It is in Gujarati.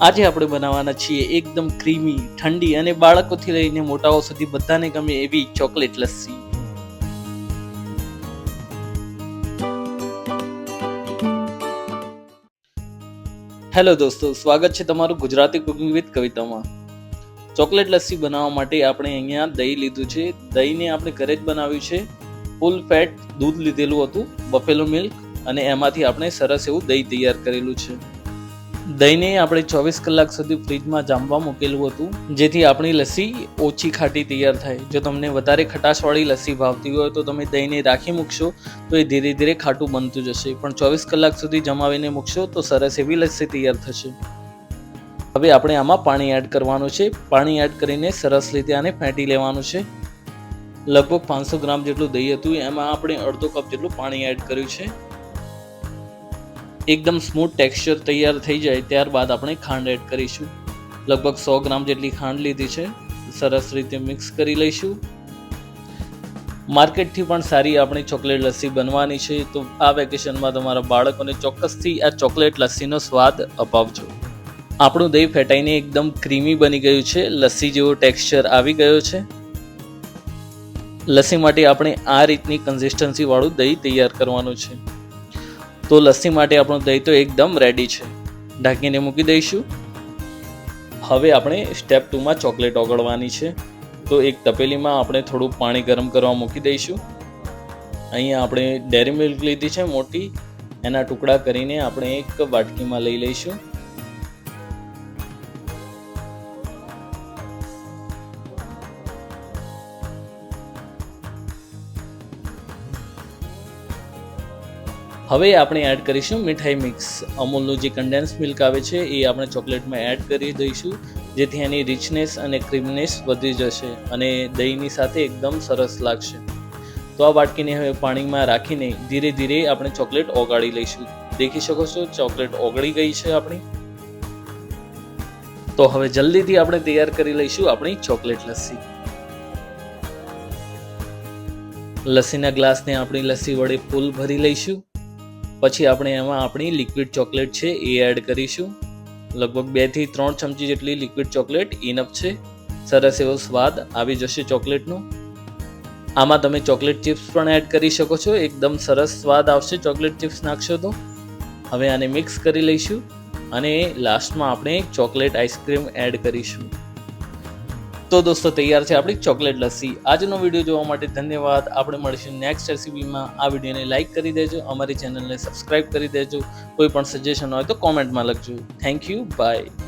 આજે આપણે બનાવવાના છીએ એકદમ ક્રીમી, ઠંડી અને બાળકોથી લઈને મોટાઓ સુધી બધાને ગમે એવી ચોકલેટ લસ્સી. હેલો દોસ્તો, સ્વાગત છે તમારું ગુજરાતી કુકિંગ વિથ કવિતામાં. ચોકલેટ લસ્સી બનાવવા માટે આપણે અહીંયા દહીં લીધું છે. દહીંને આપણે ઘરે જ બનાવ્યું છે. ફૂલ ફેટ દૂધ લીધેલું હતું, બફેલો મિલ્ક, અને એમાંથી આપણે સરસ એવું દહીં તૈયાર કરેલું છે. દહીંને આપણે 24 કલાક સુધી ફ્રીજમાં જામવા મૂકેલું હતું, જેથી આપણી લસ્સી ઓછી ખાટી તૈયાર થાય. જો તમને વધારે ખટાશવાળી લસ્સી ભાવતી હોય તો તમે દહીંને રાખી મૂકશો તો એ ધીરે ધીરે ખાટું બનતું જશે, પણ 24 કલાક સુધી જમાવીને મૂકશો તો સરસ એવી લસ્સી તૈયાર થશે. હવે આપણે આમાં પાણી એડ કરવાનું છે. પાણી એડ કરીને સરસ રીતે આને ફેંટી લેવાનું છે. લગભગ 500 ગ્રામ જેટલું દહીં હતું, એમાં આપણે અડધો કપ જેટલું પાણી એડ કર્યું છે. એકદમ સ્મૂથ ટેક્સચર તૈયાર થઈ જાય ત્યારબાદ આપણે ખાંડ એડ કરીશું. લગભગ 100 ગ્રામ જેટલી ખાંડ લીધી છે. સરસ રીતે મિક્સ કરી લઈશું. માર્કેટથી પણ સારી આપણી ચોકલેટ લસ્સી બનવાની છે, તો આ વેકેશનમાં તમારા બાળકોને ચોક્કસથી આ ચોકલેટ લસ્સીનો સ્વાદ અપાવજો. આપણું દહીં ફેટાઈને એકદમ ક્રીમી બની ગયું છે. લસ્સી જેવો ટેક્સચર આવી ગયો છે. લસ્સી માટે આપણે આ રીતની કન્સિસ્ટન્સી વાળું દહીં તૈયાર કરવાનું છે. તો લસ્સી માટે આપણું દહીં તો એકદમ રેડી છે. ઢાંકીને મૂકી દઈશું. હવે આપણે સ્ટેપ 2માં ચોકલેટ ઓગળવાની છે. તો એક તપેલીમાં આપણે થોડું પાણી ગરમ કરવા મૂકી દઈશું. અહીંયા આપણે ડેરી મિલ્ક લીધી છે મોટી, એના ટુકડા કરીને આપણે એક વાટકીમાં લઈ લઈશું. હવે આપણે એડ કરીશું મીઠાઈ મિક્સ. અમૂલનું જે કન્ડેન્સ મિલ્ક આવે છે એ આપણે ચોકલેટમાં એડ કરી દઈશું, જેથી એની રિચનેસ અને ક્રીમનેસ વધી જશે અને દહીંની સાથે એકદમ સરસ લાગશે. તો આ વાટકીને હવે પાણીમાં રાખીને ધીરે ધીરે આપણે ચોકલેટ ઓગાળી લઈશું. દેખી શકો છો ચોકલેટ ઓગળી ગઈ છે આપણી. તો હવે જલ્દીથી આપણે તૈયાર કરી લઈશું આપણી ચોકલેટ લસ્સી. લસ્સીના ગ્લાસને આપણી લસ્સી વડે ફૂલ ભરી લઈશું. પછી આપણે એમાં આપણી લિક્વિડ ચોકલેટ છે એ એડ કરીશું. લગભગ 2 થી 3 ચમચી જેટલી લિક્વિડ ચોકલેટ ઇનફ છે. સરસ એવો સ્વાદ આવી જશે ચોકલેટનો. આમાં તમે ચોકલેટ ચિપ્સ પણ એડ કરી શકો છો. એકદમ સરસ સ્વાદ આવશે ચોકલેટ ચિપ્સ નાખશો તો. હવે આને મિક્સ કરી લઈશું અને લાસ્ટમાં આપણે ચોકલેટ આઈસ્ક્રીમ એડ કરીશું. તો દોસ્તો તૈયાર છે આપણી ચોકલેટ લસ્સી. આજનો વિડીયો જોવા માટે ધન્યવાદ. આપણે મળીશું નેક્સ્ટ રેસીપીમાં. આ વિડીયોને લાઇક કરી દેજો, અમારી ચેનલને સબસ્ક્રાઇબ કરી દેજો. કોઈ પણ સજેશન હોય તો કોમેન્ટમાં લખજો. Thank you, by.